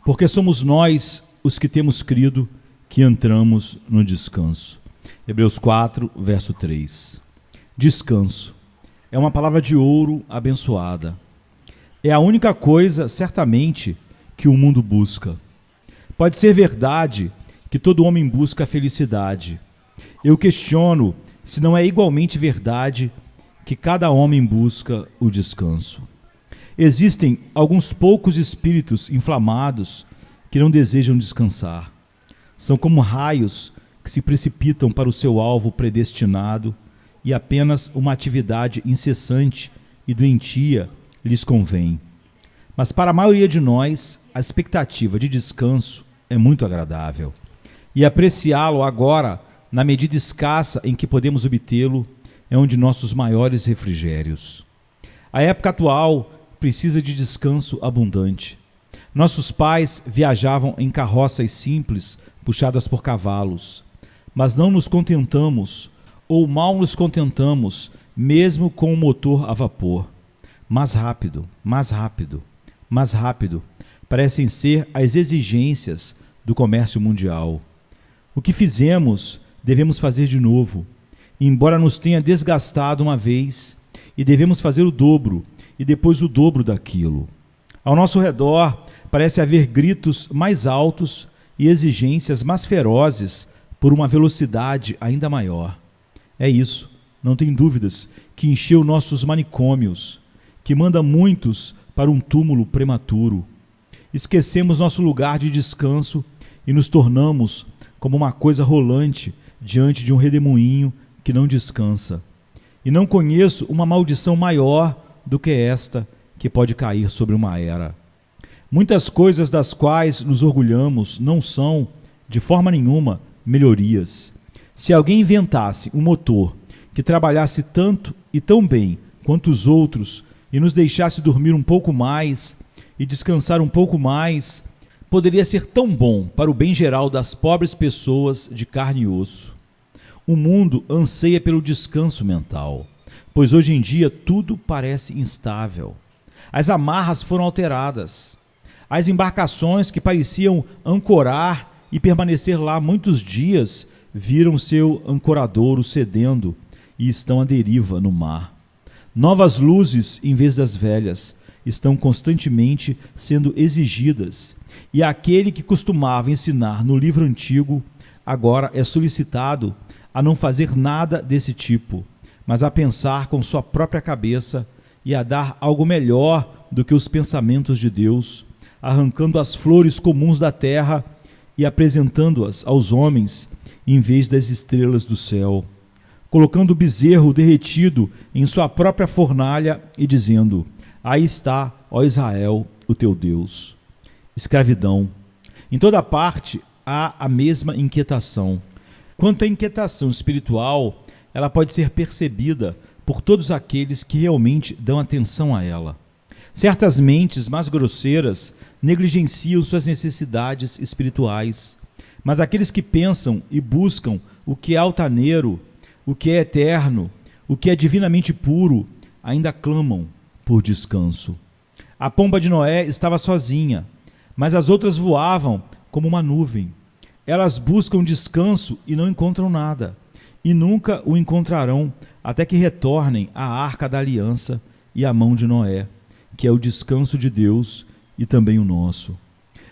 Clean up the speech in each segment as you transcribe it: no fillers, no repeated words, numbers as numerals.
porque somos nós os que temos crido que entramos no descanso. Hebreus 4, verso 3. Descanso é uma palavra de ouro abençoada. É a única coisa, certamente, que o mundo busca. Pode ser verdade que todo homem busca a felicidade. Eu questiono se não é igualmente verdade que cada homem busca o descanso. Existem alguns poucos espíritos inflamados que não desejam descansar. São como raios que se precipitam para o seu alvo predestinado e apenas uma atividade incessante e doentia lhes convém. Mas para a maioria de nós, a expectativa de descanso é muito agradável. E apreciá-lo agora, na medida escassa em que podemos obtê-lo, é um de nossos maiores refrigérios. A época atual precisa de descanso abundante. Nossos pais viajavam em carroças simples, puxadas por cavalos, mas não nos contentamos, ou mal nos contentamos, mesmo com o motor a vapor. Mais rápido, mais rápido, mais rápido, parecem ser as exigências do comércio mundial. O que fizemos, devemos fazer de novo, embora nos tenha desgastado uma vez, e devemos fazer o dobro, e depois o dobro daquilo. Ao nosso redor, parece haver gritos mais altos e exigências mais ferozes por uma velocidade ainda maior. É isso, não tem dúvidas, que encheu nossos manicômios, que manda muitos para um túmulo prematuro. Esquecemos nosso lugar de descanso e nos tornamos como uma coisa rolante diante de um redemoinho que não descansa. E não conheço uma maldição maior do que esta que pode cair sobre uma era. Muitas coisas das quais nos orgulhamos não são, de forma nenhuma, melhorias. Se alguém inventasse um motor que trabalhasse tanto e tão bem quanto os outros e nos deixasse dormir um pouco mais e descansar um pouco mais, poderia ser tão bom para o bem geral das pobres pessoas de carne e osso. O mundo anseia pelo descanso mental, pois hoje em dia tudo parece instável. As amarras foram alteradas. As embarcações que pareciam ancorar e permanecer lá muitos dias viram seu ancoradouro cedendo e estão à deriva no mar. Novas luzes, em vez das velhas, estão constantemente sendo exigidas, e aquele que costumava ensinar no livro antigo agora é solicitado a não fazer nada desse tipo, mas a pensar com sua própria cabeça e a dar algo melhor do que os pensamentos de Deus, arrancando as flores comuns da terra e apresentando-as aos homens em vez das estrelas do céu, colocando o bezerro derretido em sua própria fornalha e dizendo: aí está, ó Israel, o teu Deus. Escravidão. Em toda parte há a mesma inquietação. Quanto à inquietação espiritual, ela pode ser percebida por todos aqueles que realmente dão atenção a ela. Certas mentes mais grosseiras negligenciam suas necessidades espirituais, mas aqueles que pensam e buscam o que é altaneiro, o que é eterno, o que é divinamente puro, ainda clamam por descanso. A pomba de Noé estava sozinha, mas as outras voavam como uma nuvem. Elas buscam descanso e não encontram nada, e nunca o encontrarão até que retornem à arca da aliança e à mão de Noé, que é o descanso de Deus e também o nosso.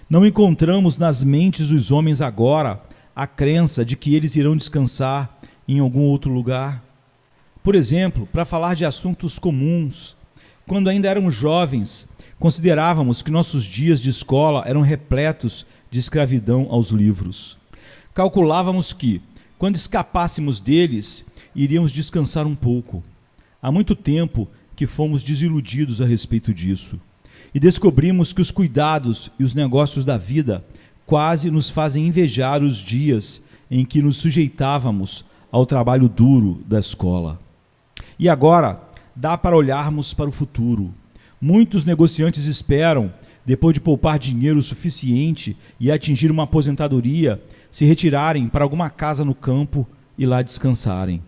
Não encontramos nas mentes dos homens agora a crença de que eles irão descansar em algum outro lugar. Por exemplo, para falar de assuntos comuns, quando ainda éramos jovens, considerávamos que nossos dias de escola eram repletos de escravidão aos livros. Calculávamos que, quando escapássemos deles, iríamos descansar um pouco. Há muito tempo que fomos desiludidos a respeito disso. E descobrimos que os cuidados e os negócios da vida quase nos fazem invejar os dias em que nos sujeitávamos ao trabalho duro da escola. E agora, dá para olharmos para o futuro. Muitos negociantes esperam, depois de poupar dinheiro suficiente e atingir uma aposentadoria, se retirarem para alguma casa no campo e lá descansarem.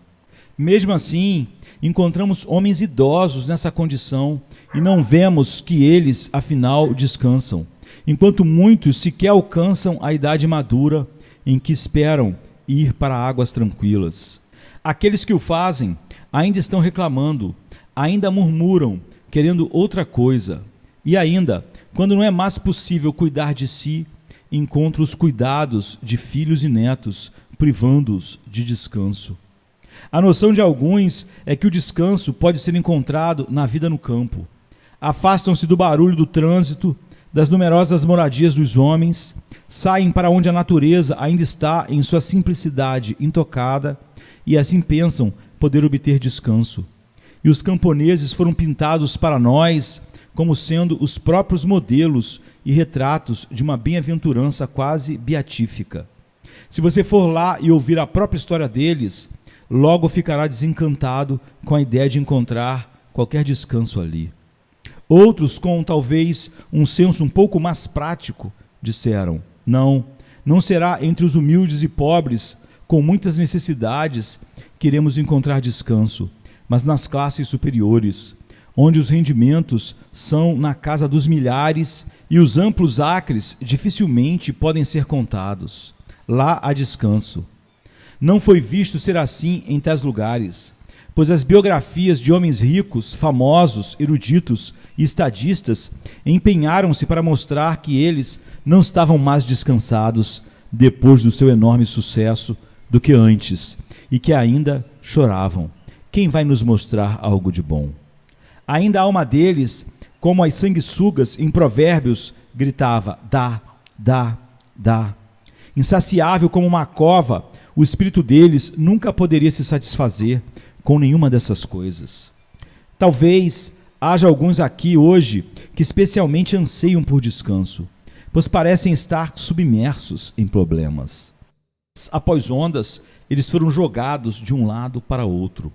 Mesmo assim, encontramos homens idosos nessa condição e não vemos que eles, afinal, descansam. enquanto muitos sequer alcançam a idade madura em que esperam ir para águas tranquilas. Aqueles que o fazem ainda estão reclamando, ainda murmuram, querendo outra coisa. E ainda, quando não é mais possível cuidar de si, encontram os cuidados de filhos e netos, privando-os de descanso. A noção de alguns é que o descanso pode ser encontrado na vida no campo. Afastam-se do barulho do trânsito, das numerosas moradias dos homens, saem para onde a natureza ainda está em sua simplicidade intocada e assim pensam poder obter descanso. E os camponeses foram pintados para nós como sendo os próprios modelos e retratos de uma bem-aventurança quase beatífica. Se você for lá e ouvir a própria história deles, logo ficará desencantado com a ideia de encontrar qualquer descanso ali. Outros, com talvez um senso um pouco mais prático, disseram: não será entre os humildes e pobres, com muitas necessidades, que iremos encontrar descanso, mas nas classes superiores, onde os rendimentos são na casa dos milhares e os amplos acres dificilmente podem ser contados. Lá há descanso. Não foi visto ser assim em tais lugares, pois as biografias de homens ricos, famosos, eruditos e estadistas empenharam-se para mostrar que eles não estavam mais descansados depois do seu enorme sucesso do que antes, e que ainda choravam. Quem vai nos mostrar algo de bom? Ainda a alma deles, como as sanguessugas em Provérbios, gritava: dá, dá, dá. Insaciável como uma cova, o espírito deles nunca poderia se satisfazer com nenhuma dessas coisas. Talvez haja alguns aqui hoje que especialmente anseiam por descanso, pois parecem estar submersos em problemas. Após ondas, eles foram jogados de um lado para outro.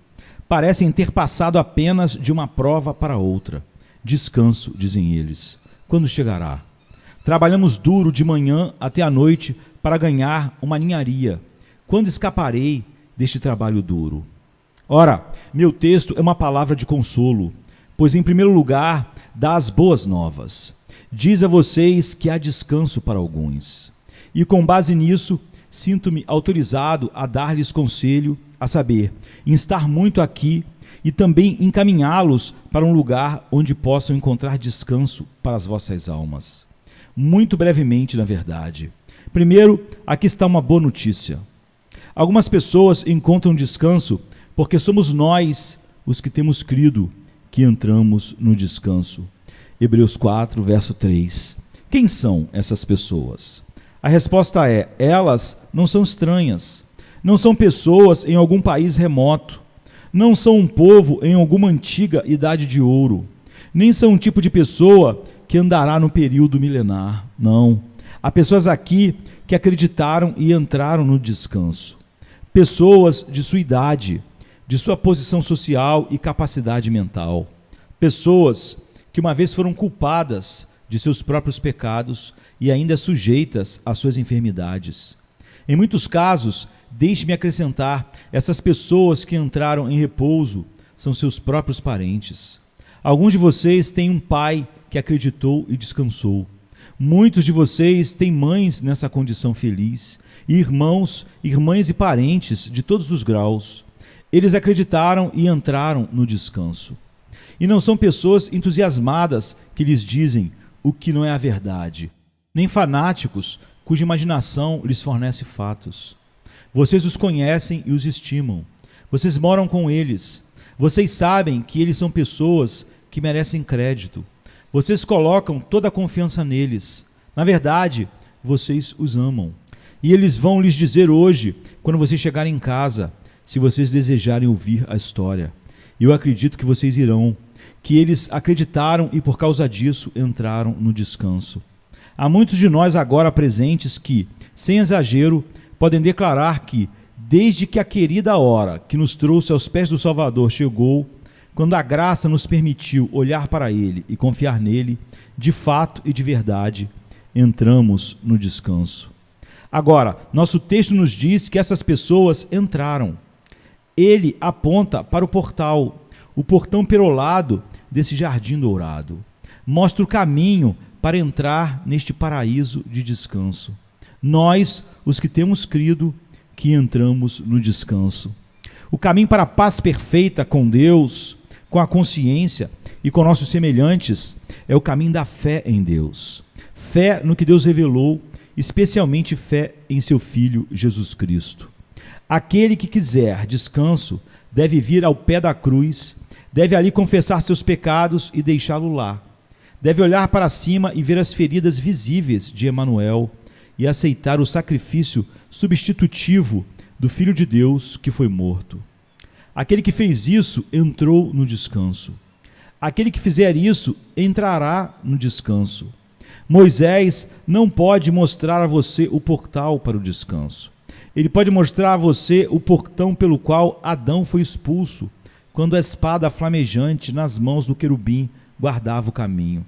Parecem ter passado apenas de uma prova para outra. Descanso, dizem eles. Quando chegará? Trabalhamos duro de manhã até a noite para ganhar uma ninharia. Quando escaparei deste trabalho duro? Ora, meu texto é uma palavra de consolo, pois em primeiro lugar dá as boas novas. Diz a vocês que há descanso para alguns. E com base nisso, sinto-me autorizado a dar-lhes conselho, a saber, em estar muito aqui e também encaminhá-los para um lugar onde possam encontrar descanso para as vossas almas. Muito brevemente, na verdade. Primeiro, aqui está uma boa notícia. Algumas pessoas encontram descanso porque somos nós, os que temos crido, que entramos no descanso. Hebreus 4, verso 3. Quem são essas pessoas? A resposta é: elas não são estranhas, não são pessoas em algum país remoto, não são um povo em alguma antiga idade de ouro, nem são um tipo de pessoa que andará no período milenar. Não. Há pessoas aqui que acreditaram e entraram no descanso. Pessoas de sua idade, de sua posição social e capacidade mental. Pessoas que uma vez foram culpadas de seus próprios pecados e ainda sujeitas às suas enfermidades. Em muitos casos, deixe-me acrescentar, essas pessoas que entraram em repouso são seus próprios parentes. Alguns de vocês têm um pai que acreditou e descansou. Muitos de vocês têm mães nessa condição feliz, e irmãos, irmãs e parentes de todos os graus. Eles acreditaram e entraram no descanso. E não são pessoas entusiasmadas que lhes dizem o que não é a verdade, nem fanáticos cuja imaginação lhes fornece fatos. Vocês os conhecem e os estimam. Vocês moram com eles. Vocês sabem que eles são pessoas que merecem crédito. Vocês colocam toda a confiança neles. Na verdade, vocês os amam. E eles vão lhes dizer hoje, quando vocês chegarem em casa, se vocês desejarem ouvir a história. Eu acredito que vocês irão, que eles acreditaram e por causa disso entraram no descanso. Há muitos de nós agora presentes que, sem exagero, podem declarar que, desde que a querida hora que nos trouxe aos pés do Salvador chegou, quando a graça nos permitiu olhar para Ele e confiar nele, de fato e de verdade, entramos no descanso. Agora, nosso texto nos diz que essas pessoas entraram. Ele aponta para o portão perolado desse jardim dourado. mostra o caminho para entrar neste paraíso de descanso. Nós, os que temos crido, que entramos no descanso. O caminho para a paz perfeita com Deus, com a consciência e com nossos semelhantes é o caminho da fé em Deus. Fé no que Deus revelou, especialmente fé em seu Filho Jesus Cristo. Aquele que quiser descanso deve vir ao pé da cruz, deve ali confessar seus pecados e deixá-lo lá. Deve olhar para cima e ver as feridas visíveis de Emanuel e aceitar o sacrifício substitutivo do Filho de Deus que foi morto. Aquele que fez isso entrou no descanso. Aquele que fizer isso entrará no descanso. Moisés não pode mostrar a você o portal para o descanso. Ele pode mostrar a você o portão pelo qual Adão foi expulso, quando a espada flamejante nas mãos do querubim guardava o caminho.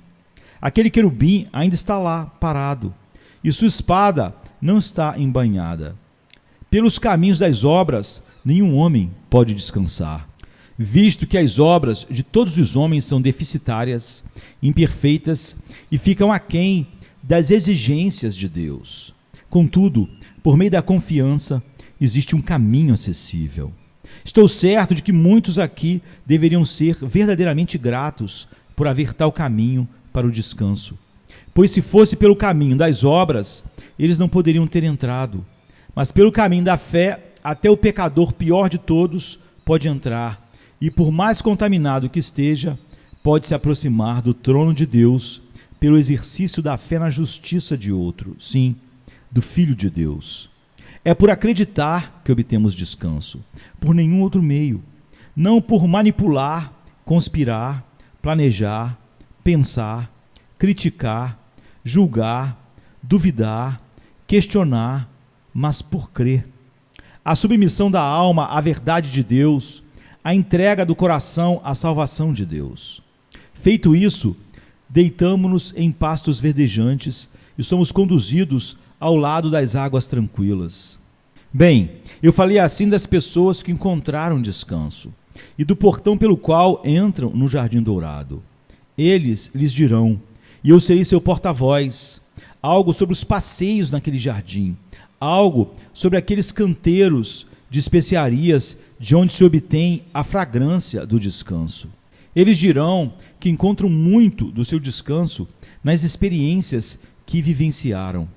Aquele querubim ainda está lá, parado, e sua espada não está embainhada. Pelos caminhos das obras, nenhum homem pode descansar, visto que as obras de todos os homens são deficitárias, imperfeitas e ficam aquém das exigências de Deus. Contudo, por meio da confiança, existe um caminho acessível. Estou certo de que muitos aqui deveriam ser verdadeiramente gratos por haver tal caminho para o descanso. Pois se fosse pelo caminho das obras, eles não poderiam ter entrado. Mas pelo caminho da fé, até o pecador pior de todos pode entrar, e por mais contaminado que esteja, pode se aproximar do trono de Deus pelo exercício da fé na justiça de outro, sim, do Filho de Deus. É por acreditar que obtemos descanso, por nenhum outro meio, não por manipular, conspirar, planejar, pensar, criticar, julgar, duvidar, questionar, mas por crer. A submissão da alma à verdade de Deus, a entrega do coração à salvação de Deus. Feito isso, deitamo-nos em pastos verdejantes e somos conduzidos ao lado das águas tranquilas. Bem, eu falei assim das pessoas que encontraram descanso e do portão pelo qual entram no Jardim Dourado. Eles lhes dirão, e eu serei seu porta-voz, algo sobre os passeios naquele jardim, algo sobre aqueles canteiros de especiarias de onde se obtém a fragrância do descanso. Eles dirão que encontram muito do seu descanso nas experiências que vivenciaram.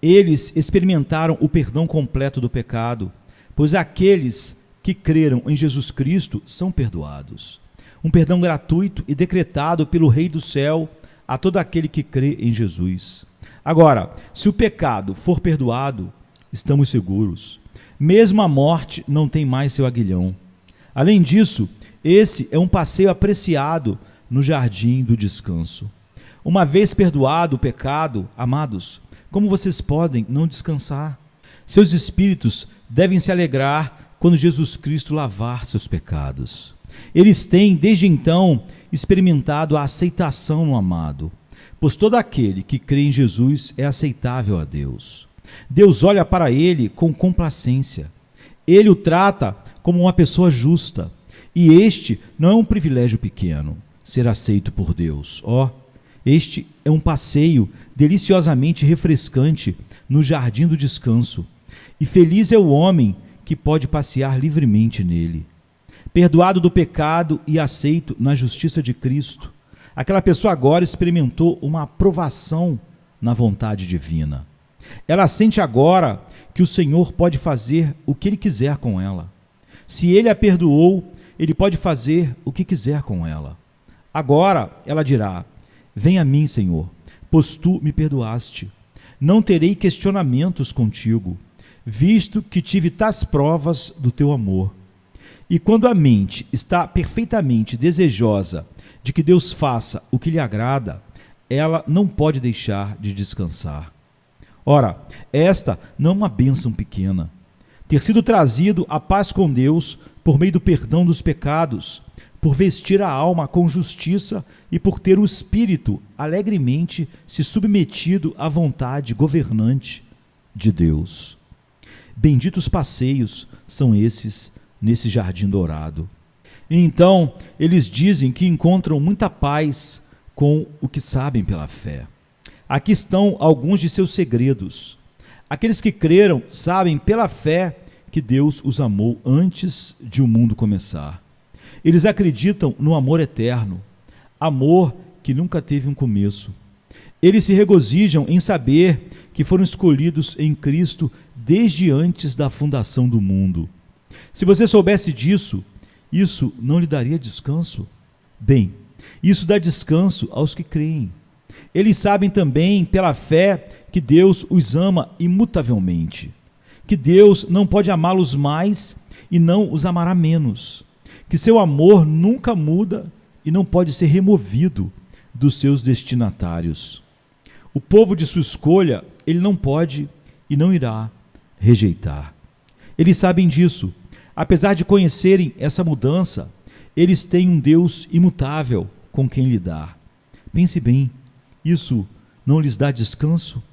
Eles experimentaram o perdão completo do pecado, pois aqueles que creram em Jesus Cristo são perdoados. Um perdão gratuito e decretado pelo Rei do Céu a todo aquele que crê em Jesus. Agora, se o pecado for perdoado, estamos seguros. Mesmo a morte não tem mais seu aguilhão. Além disso, esse é um passeio apreciado no jardim do descanso. Uma vez perdoado o pecado, amados, como vocês podem não descansar? Seus espíritos devem se alegrar quando Jesus Cristo lavar seus pecados. Eles têm, desde então, experimentado a aceitação no amado, pois todo aquele que crê em Jesus é aceitável a Deus. Deus olha para ele com complacência. Ele o trata como uma pessoa justa, e este não é um privilégio pequeno, ser aceito por Deus. Este é um passeio deliciosamente refrescante no jardim do descanso, e feliz é o homem que pode passear livremente nele. Perdoado do pecado e aceito na justiça de Cristo, aquela pessoa agora experimentou uma aprovação na vontade divina. Ela sente agora que o Senhor pode fazer o que Ele quiser com ela. Se Ele a perdoou, Ele pode fazer o que quiser com ela. Agora ela dirá, vem a mim, Senhor, pois Tu me perdoaste. Não terei questionamentos contigo, visto que tive tais provas do Teu amor. E quando a mente está perfeitamente desejosa de que Deus faça o que lhe agrada, ela não pode deixar de descansar. Ora, esta não é uma bênção pequena. Ter sido trazido à paz com Deus por meio do perdão dos pecados, por vestir a alma com justiça e por ter o espírito alegremente se submetido à vontade governante de Deus. Benditos passeios são esses nesse jardim dourado. E então, eles dizem que encontram muita paz com o que sabem pela fé. Aqui estão alguns de seus segredos. Aqueles que creram sabem pela fé que Deus os amou antes de o mundo começar. Eles acreditam no amor eterno, amor que nunca teve um começo. Eles se regozijam em saber que foram escolhidos em Cristo desde antes da fundação do mundo. Se você soubesse disso, isso não lhe daria descanso? Bem, isso dá descanso aos que creem. Eles sabem também, pela fé, que Deus os ama imutavelmente, que Deus não pode amá-los mais e não os amará menos, que seu amor nunca muda e não pode ser removido dos seus destinatários. O povo de sua escolha, ele não pode e não irá rejeitar. Eles sabem disso. Apesar de conhecerem essa mudança, eles têm um Deus imutável com quem lidar. Pense bem, isso não lhes dá descanso?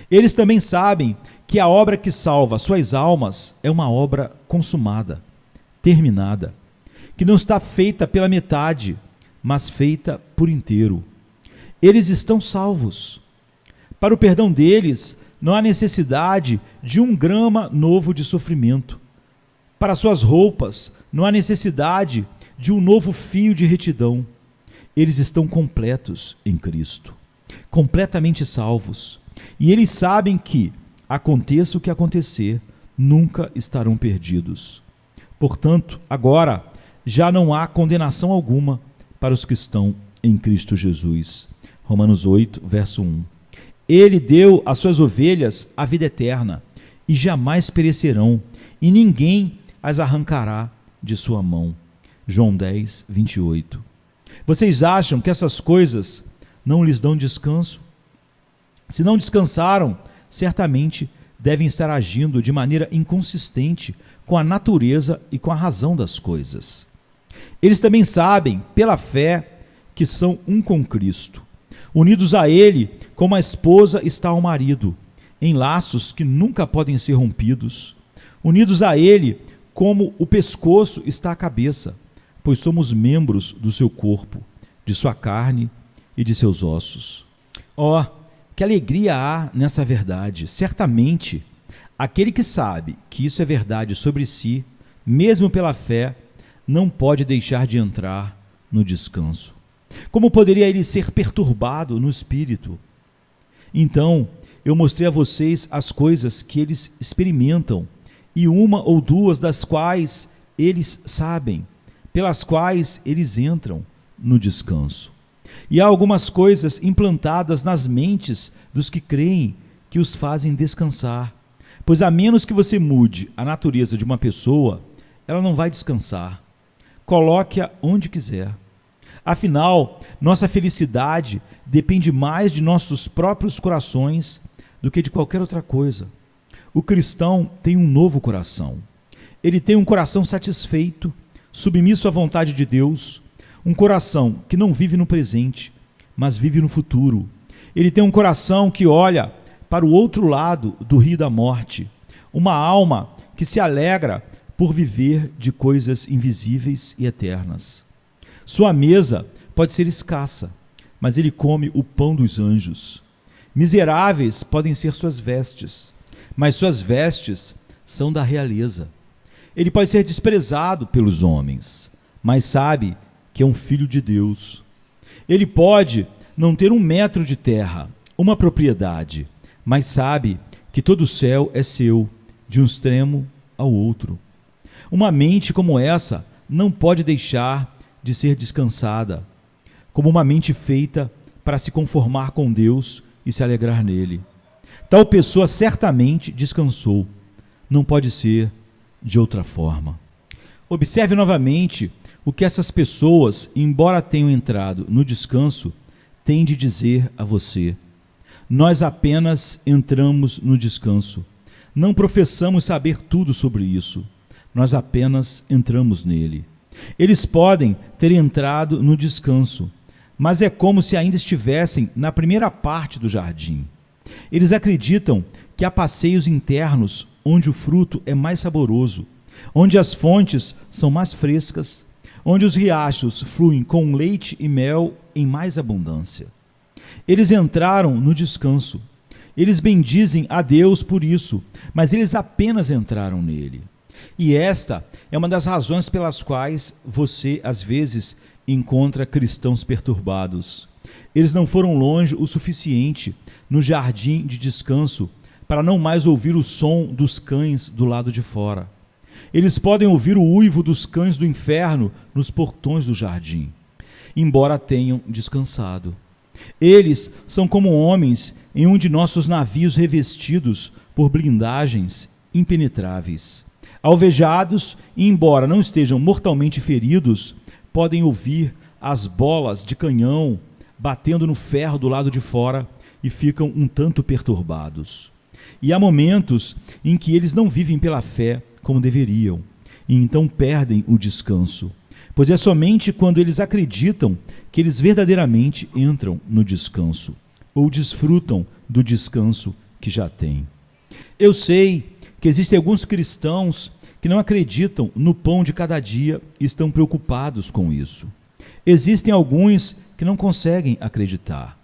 Eles também sabem que a obra que salva suas almas é uma obra consumada, terminada, que não está feita pela metade, mas feita por inteiro. Eles estão salvos. Para o perdão deles, não há necessidade de 1 grama novo de sofrimento. Para suas roupas, não há necessidade de um novo fio de retidão. Eles estão completos em Cristo, completamente salvos. E eles sabem que, aconteça o que acontecer, nunca estarão perdidos. Portanto, agora, já não há condenação alguma para os que estão em Cristo Jesus. Romanos 8, verso 1. Ele deu às suas ovelhas a vida eterna, e jamais perecerão, e ninguém as arrancará de sua mão. João 10, 28. Vocês acham que essas coisas não lhes dão descanso? Se não descansaram, certamente devem estar agindo de maneira inconsistente com a natureza e com a razão das coisas. Eles também sabem, pela fé, que são um com Cristo, unidos a Ele como a esposa está ao marido, em laços que nunca podem ser rompidos, unidos a Ele como o pescoço está à cabeça, pois somos membros do seu corpo, de sua carne e de seus ossos. Oh, que alegria há nessa verdade! Certamente, aquele que sabe que isso é verdade sobre si, mesmo pela fé, não pode deixar de entrar no descanso. Como poderia ele ser perturbado no espírito? Então, eu mostrei a vocês as coisas que eles experimentam, e uma ou duas das quais eles sabem, pelas quais eles entram no descanso. E há algumas coisas implantadas nas mentes dos que creem que os fazem descansar, pois a menos que você mude a natureza de uma pessoa, ela não vai descansar. Coloque-a onde quiser. Afinal, nossa felicidade depende mais de nossos próprios corações do que de qualquer outra coisa. O cristão tem um novo coração. Ele tem um coração satisfeito, submisso à vontade de Deus, um coração que não vive no presente, mas vive no futuro. Ele tem um coração que olha para o outro lado do rio da morte, uma alma que se alegra por viver de coisas invisíveis e eternas. Sua mesa pode ser escassa, mas ele come o pão dos anjos. Miseráveis podem ser suas vestes, mas suas vestes são da realeza. Ele pode ser desprezado pelos homens, mas sabe que é um filho de Deus. Ele pode não ter 1 metro de terra, uma propriedade, mas sabe que todo o céu é seu, de um extremo ao outro. Uma mente como essa não pode deixar de ser descansada, como uma mente feita para se conformar com Deus e se alegrar nele. Tal pessoa certamente descansou, não pode ser de outra forma. Observe novamente o que essas pessoas, embora tenham entrado no descanso, têm de dizer a você. Nós apenas entramos no descanso. Não professamos saber tudo sobre isso. Nós apenas entramos nele. Eles podem ter entrado no descanso, mas é como se ainda estivessem na primeira parte do jardim. Eles acreditam que há passeios internos onde o fruto é mais saboroso, onde as fontes são mais frescas, onde os riachos fluem com leite e mel em mais abundância. Eles entraram no descanso. Eles bendizem a Deus por isso, mas eles apenas entraram nele. E esta é uma das razões pelas quais você, às vezes, encontra cristãos perturbados. Eles não foram longe o suficiente no jardim de descanso para não mais ouvir o som dos cães do lado de fora. Eles podem ouvir o uivo dos cães do inferno nos portões do jardim, embora tenham descansado. Eles são como homens em um de nossos navios revestidos por blindagens impenetráveis. Alvejados, e embora não estejam mortalmente feridos, podem ouvir as bolas de canhão batendo no ferro do lado de fora e ficam um tanto perturbados. E há momentos em que eles não vivem pela fé como deveriam, e então perdem o descanso, pois é somente quando eles acreditam que eles verdadeiramente entram no descanso, ou desfrutam do descanso que já têm. Eu sei que existem alguns cristãos que não acreditam no pão de cada dia e estão preocupados com isso. Existem alguns que não conseguem acreditar.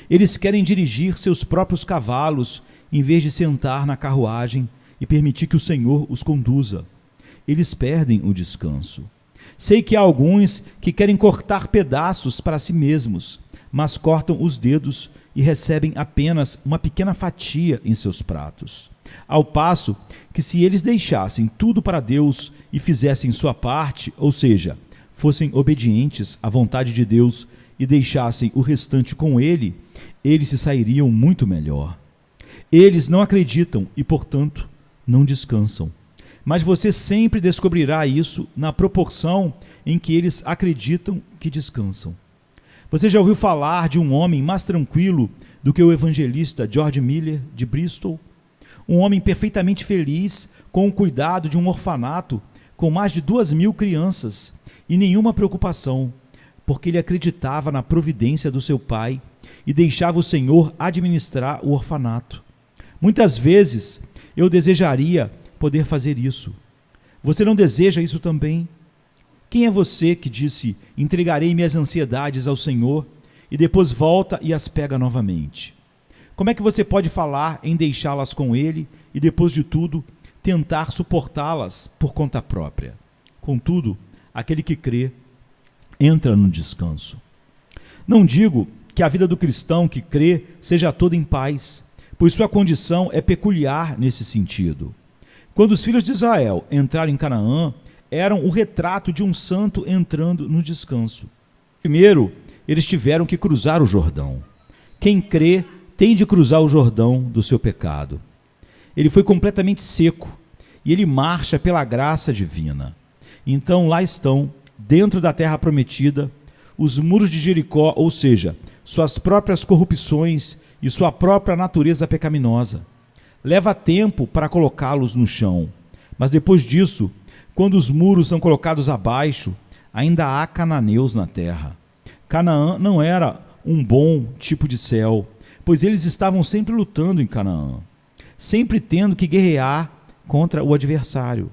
Eles querem dirigir seus próprios cavalos em vez de sentar na carruagem e permitir que o Senhor os conduza. Eles perdem o descanso. Sei que há alguns que querem cortar pedaços para si mesmos, mas cortam os dedos e recebem apenas uma pequena fatia em seus pratos. Ao passo que, se eles deixassem tudo para Deus e fizessem sua parte, ou seja, fossem obedientes à vontade de Deus e deixassem o restante com Ele, eles se sairiam muito melhor. Eles não acreditam e, portanto, não descansam. Mas você sempre descobrirá isso na proporção em que eles acreditam que descansam. Você já ouviu falar de um homem mais tranquilo do que o evangelista George Miller, de Bristol? Um homem perfeitamente feliz com o cuidado de um orfanato com mais de 2.000 crianças e nenhuma preocupação, porque ele acreditava na providência do seu pai e deixava o Senhor administrar o orfanato. Muitas vezes eu desejaria poder fazer isso. Você não deseja isso também? Quem é você que disse: entregarei minhas ansiedades ao Senhor, e depois volta e as pega novamente? Como é que você pode falar em deixá-las com Ele e, depois de tudo, tentar suportá-las por conta própria? Contudo, aquele que crê entra no descanso. Não digo que a vida do cristão que crê seja toda em paz, pois sua condição é peculiar nesse sentido. Quando os filhos de Israel entraram em Canaã, eram o retrato de um santo entrando no descanso. Primeiro, eles tiveram que cruzar o Jordão. Quem crê tem de cruzar o Jordão do seu pecado. Ele foi completamente seco e ele marcha pela graça divina. Então lá estão, dentro da terra prometida, os muros de Jericó, ou seja, suas próprias corrupções e sua própria natureza pecaminosa. Leva tempo para colocá-los no chão, mas depois disso, quando os muros são colocados abaixo, ainda há cananeus na terra. Canaã não era um bom tipo de céu, pois eles estavam sempre lutando em Canaã, sempre tendo que guerrear contra o adversário.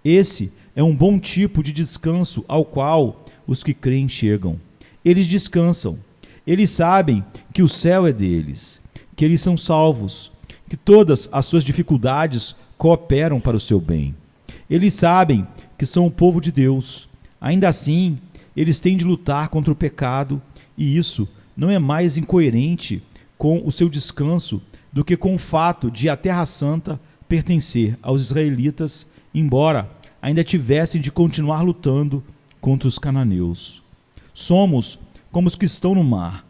Esse é um bom tipo de descanso ao qual os que creem chegam. Eles descansam, eles sabem que o céu é deles, que eles são salvos, que todas as suas dificuldades cooperam para o seu bem. Eles sabem que são o povo de Deus. Ainda assim, eles têm de lutar contra o pecado, e isso não é mais incoerente com o seu descanso do que com o fato de a Terra Santa pertencer aos israelitas, embora ainda tivessem de continuar lutando contra os cananeus. Somos como os que estão no mar.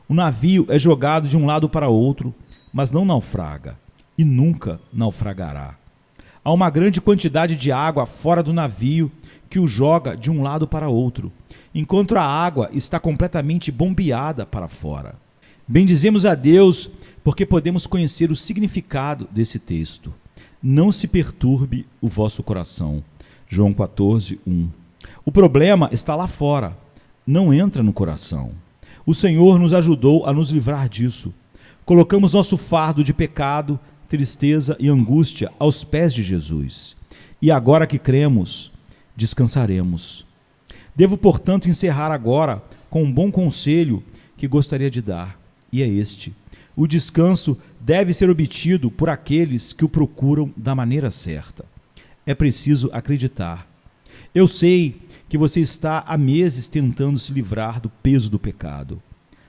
O navio é jogado de um lado para outro, mas não naufraga, e nunca naufragará. Há uma grande quantidade de água fora do navio que o joga de um lado para outro, enquanto a água está completamente bombeada para fora. Bendizemos a Deus porque podemos conhecer o significado desse texto. Não se perturbe o vosso coração. João 14:1. O problema está lá fora, não entra no coração. O Senhor nos ajudou a nos livrar disso. Colocamos nosso fardo de pecado, tristeza e angústia aos pés de Jesus. E agora que cremos, descansaremos. Devo, portanto, encerrar agora com um bom conselho que gostaria de dar, e é este: o descanso deve ser obtido por aqueles que o procuram da maneira certa. É preciso acreditar. Eu sei que você está há meses tentando se livrar do peso do pecado.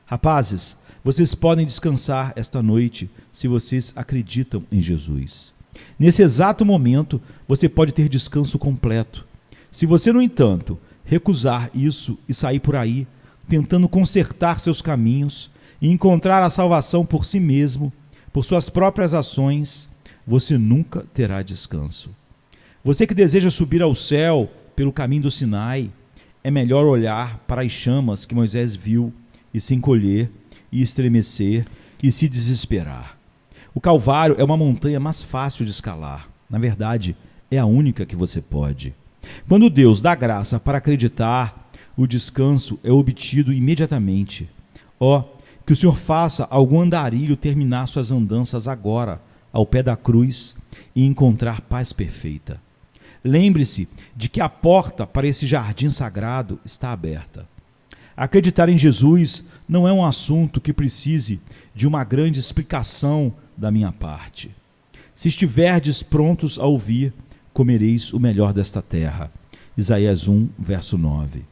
Rapazes, vocês podem descansar esta noite se vocês acreditam em Jesus. Nesse exato momento, você pode ter descanso completo. Se você, no entanto, recusar isso e sair por aí, tentando consertar seus caminhos e encontrar a salvação por si mesmo, por suas próprias ações, você nunca terá descanso. Você que deseja subir ao céu pelo caminho do Sinai, é melhor olhar para as chamas que Moisés viu e se encolher, e estremecer, e se desesperar. O Calvário é uma montanha mais fácil de escalar. Na verdade, é a única que você pode. Quando Deus dá graça para acreditar, o descanso é obtido imediatamente. Que o Senhor faça algum andarilho terminar suas andanças agora, ao pé da cruz, e encontrar paz perfeita. Lembre-se de que a porta para esse jardim sagrado está aberta. Acreditar em Jesus não é um assunto que precise de uma grande explicação da minha parte. Se estiverdes prontos a ouvir, comereis o melhor desta terra. Isaías 1, verso 9.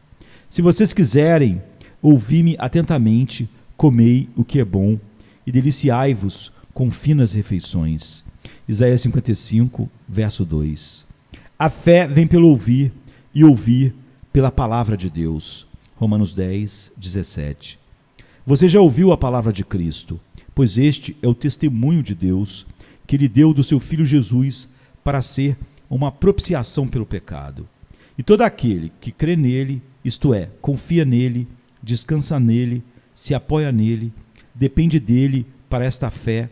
Se vocês quiserem ouvir-me atentamente, comei o que é bom e deliciai-vos com finas refeições. Isaías 55, verso 2. A fé vem pelo ouvir e ouvir pela palavra de Deus. Romanos 10, 17. Você já ouviu a palavra de Cristo, pois este é o testemunho de Deus que Ele deu do seu Filho Jesus para ser uma propiciação pelo pecado. E todo aquele que crê nele, isto é, confia nele, descansa nele, se apoia nele, depende dele para esta fé,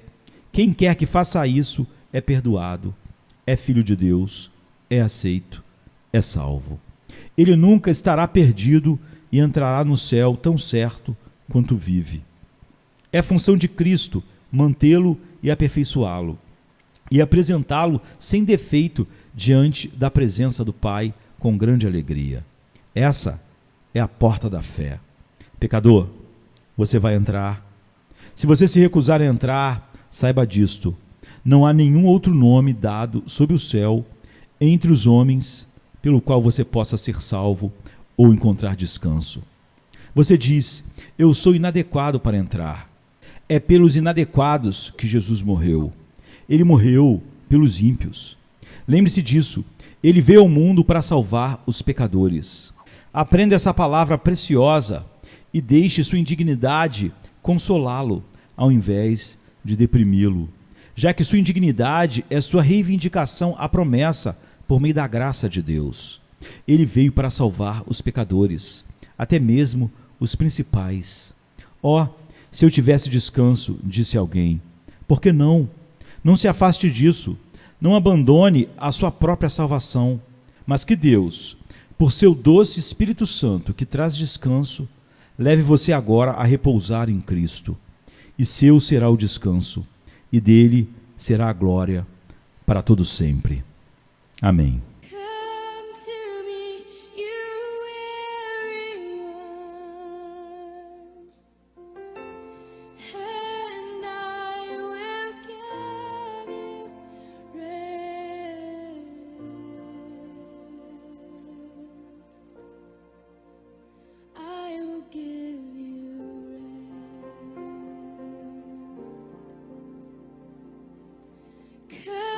quem quer que faça isso é perdoado, é filho de Deus, é aceito, é salvo. Ele nunca estará perdido e entrará no céu tão certo quanto vive. É função de Cristo mantê-lo e aperfeiçoá-lo, e apresentá-lo sem defeito diante da presença do Pai com grande alegria. Essa é a porta da fé. Pecador, você vai entrar. Se você se recusar a entrar, saiba disto: não há nenhum outro nome dado sob o céu entre os homens pelo qual você possa ser salvo ou encontrar descanso. Você diz: eu sou inadequado para entrar. É pelos inadequados que Jesus morreu. Ele morreu pelos ímpios. Lembre-se disso. Ele veio ao mundo para salvar os pecadores. Aprenda essa palavra preciosa e deixe sua indignidade consolá-lo, ao invés de deprimi-lo, já que sua indignidade é sua reivindicação à promessa por meio da graça de Deus. Ele veio para salvar os pecadores, até mesmo os principais. Se eu tivesse descanso, disse alguém. Por que não? Não se afaste disso. Não abandone a sua própria salvação, mas que Deus, por seu doce Espírito Santo que traz descanso, leve você agora a repousar em Cristo. E seu será o descanso, e dele será a glória para todo sempre. Amém. Come